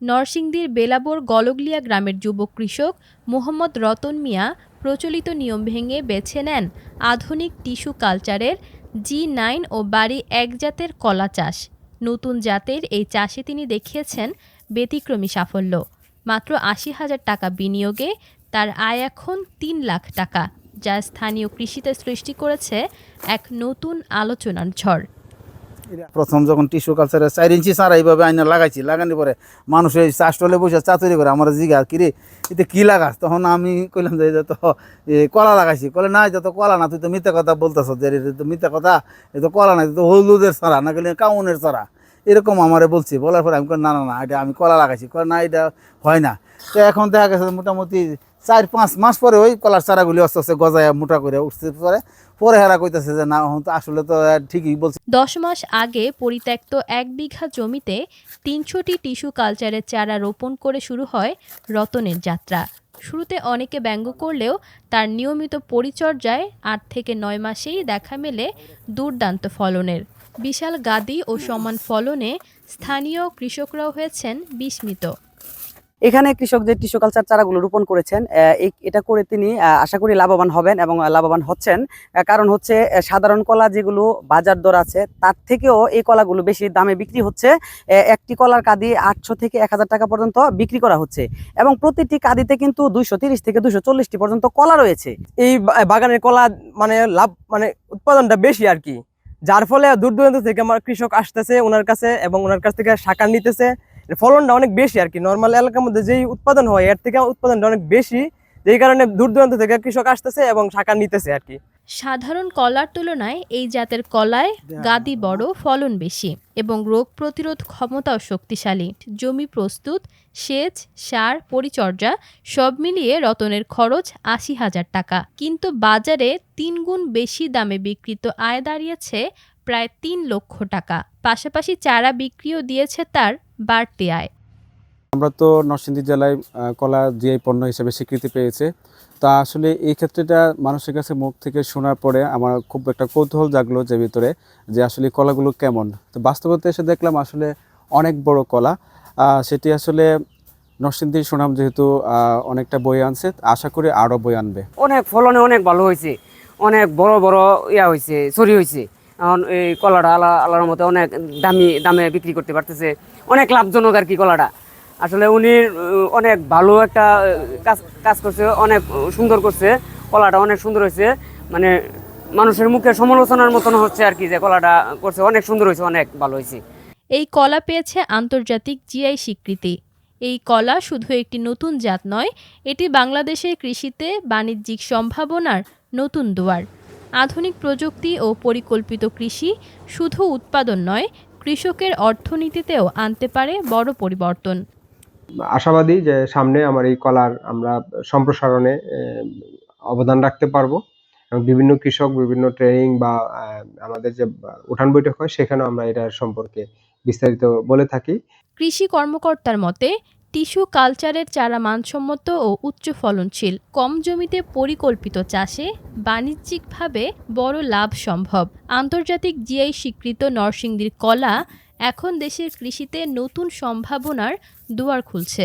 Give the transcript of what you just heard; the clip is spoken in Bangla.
নরসিংদীর বেলাবোর গলগলিয়া গ্রামের যুবক কৃষক মোহাম্মদ রতন মিয়া প্রচলিত নিয়ম ভেঙে বেছে নেন আধুনিক টিস্যু কালচারের G9 ও বাড়ি ১ জাতের কলা চাষ। নতুন জাতের এই চাষে তিনি দেখিয়েছেন ব্যতিক্রমী সাফল্য। মাত্র ৮০,০০০ টাকা বিনিয়োগে তার আয় এখন ৩ লাখ টাকা, যা স্থানীয় কৃষিতে সৃষ্টি করেছে এক নতুন আলোচনার ঝড়। প্রথম যখন টিস্যু কালচারে ৪ ইঞ্চি চারা এইভাবে আইনা লাগাইছি, লাগানোর পরে মানুষ এই চাষ টলে বসে চাতুরি করে আমার জিগা কিরে এতে কী লাগাস, তখন আমি কইলাম যে এটা তো কলা লাগাইছি। কলে না এটা তো কলা না, তুই তো মিথ্যা কথা বলতেছ, যে এটা তো মিথ্যা কথা, এটা তো কলা না, এটা তো হলুদের চারা, না গেলে কাউনের চারা, এরকম আমারে বলছি। বলার পরে আমি না না না এটা আমি কলা লাগাইছি। কলে না এটা হয় না। তো এখন দেখা গেছে মোটামুটি ৪-৫ মাস পরে ওই কলার চারাগুলি আস্তে আস্তে গজায় মোটা করে উঠতে পরে পরে হেরা কইতেছে যে না আসলে তো ঠিকই বলছে। ১০ মাস আগে পরিত্যক্ত ১ বিঘা জমিতে ৩০০টি টিস্যু কালচারের চারা রোপণ করে শুরু হয় রতনের যাত্রা। শুরুতে অনেকে ব্যঙ্গ করলেও তার নিয়মিত পরিচর্যায় ৮ থেকে ৯ মাসেই দেখা মেলে দুর্দান্ত ফলনের। বিশাল গাদি ও সমান ফলনে স্থানীয় কৃষকরাও হয়েছেন বিস্মিত। এখানে কৃষক যে টিস্যু কালচার চারাগুলো রোপণ করেছেন, এটা করে তিনি আশা করি লাভবান হবেন এবং লাভবান হচ্ছেন। কারণ হচ্ছে সাধারণ কলা যেগুলো বাজার দর আছে তার থেকেও এই কলাগুলো বেশি দামে বিক্রি হচ্ছে। একটি কলার কাঁদি ৮০০ থেকে ১,০০০ টাকা পর্যন্ত বিক্রি করা হচ্ছে এবং প্রতিটি কাঁদিতে কিন্তু ২৩০ থেকে ২৪০টি পর্যন্ত কলা রয়েছে। এই বাগানের কলা লাভ উৎপাদনটা বেশি আর কি, যার ফলে দূর দূরান্ত থেকে আমার কৃষক আসতেছে ওনার কাছে এবং ওনার কাছ থেকে শাখা নিতেছে। ফলনটা অনেক বেশি আর কি, নর্মাল এলাকার মধ্যে যেই উৎপাদন হয় এর থেকে উৎপাদনটা অনেক বেশি, যেই কারণে দূর দূরান্ত থেকে কৃষক আসতেছে এবং শাখা নিতেছে আর কি। সাধারণ কলার তুলনায় এই জাতের কলায় গাদি বড়, ফলন বেশি এবং রোগ প্রতিরোধ ক্ষমতাও শক্তিশালী। জমি প্রস্তুত, সেচ, সার, পরিচর্যা সব মিলিয়ে রতনের খরচ ৮০,০০০ টাকা, কিন্তু বাজারে ৩ গুণ বেশি দামে বিক্রিত আয় দাঁড়িয়েছে প্রায় ৩ লক্ষ টাকা। পাশাপাশি চারা বিক্রিও দিয়েছে তার বাড়তি আয়। আমরা তো নরসিংদী জেলায় কলা জিআই পণ্য হিসেবে স্বীকৃতি পেয়েছে। তা আসলে এই ক্ষেত্রেটা মানুষের কাছে মুখ থেকে শোনার পরে আমার খুব একটা কৌতূহল জাগলো যে ভিতরে, যে আসলে কলাগুলো কেমন। তো বাস্তবতা এসে দেখলাম আসলে অনেক বড় কলা। সেটি আসলে নরসিংদীর সুনাম যেহেতু অনেকটা বই আনছে, আশা করি আরও বই আনবে। অনেক ফলনে অনেক ভালো হয়েছে, অনেক বড় বড় হয়েছে, সরি হয়েছে। এখন এই কলাটা আল্লাহর মতো অনেক দামে বিক্রি করতে পারতেছে, অনেক লাভজনক আর কি কলাটা। আসলে উনি অনেক ভালো একটা কাজ করছে, অনেক সুন্দর করছে, কলাটা অনেক সুন্দর হয়েছে, মানুষের মুখে সমালোচনার মতন হচ্ছে আর কি, যে কলাটা করছে অনেক সুন্দর হয়েছে, অনেক ভালো হয়েছে। এই কলা পেয়েছে আন্তর্জাতিক জিআই স্বীকৃতি। এই কলা শুধু একটি নতুন জাত নয়, এটি বাংলাদেশের কৃষিতে বাণিজ্যিক সম্ভাবনার নতুন দুয়ার। আধুনিক প্রযুক্তি ও পরিকল্পিত কৃষি শুধু উৎপাদন নয়, কৃষকের অর্থনীতিতেও আনতে পারে বড় পরিবর্তন। আশাবাদী যে সামনে আমার এই কলার আমরা সম্প্রসারণে অবদান রাখতে পারবো এবং বিভিন্ন কৃষক বিভিন্ন ট্রেনিং বা আমাদের যে উঠান বৈঠক হয় সেখানেও আমরা এটার সম্পর্কে বিস্তারিত বলে থাকি। কৃষি কর্মকর্তার মতে টিস্যু কালচারের চারা মানসম্মত ও উচ্চ ফলনশীল। কম জমিতে পরিকল্পিত চাষে বাণিজ্যিকভাবে বড় লাভ সম্ভব। আন্তর্জাতিক জিআই স্বীকৃত নরসিংদীর কলা এখন দেশের কৃষিতে নতুন সম্ভাবনার দুয়ার খুলছে।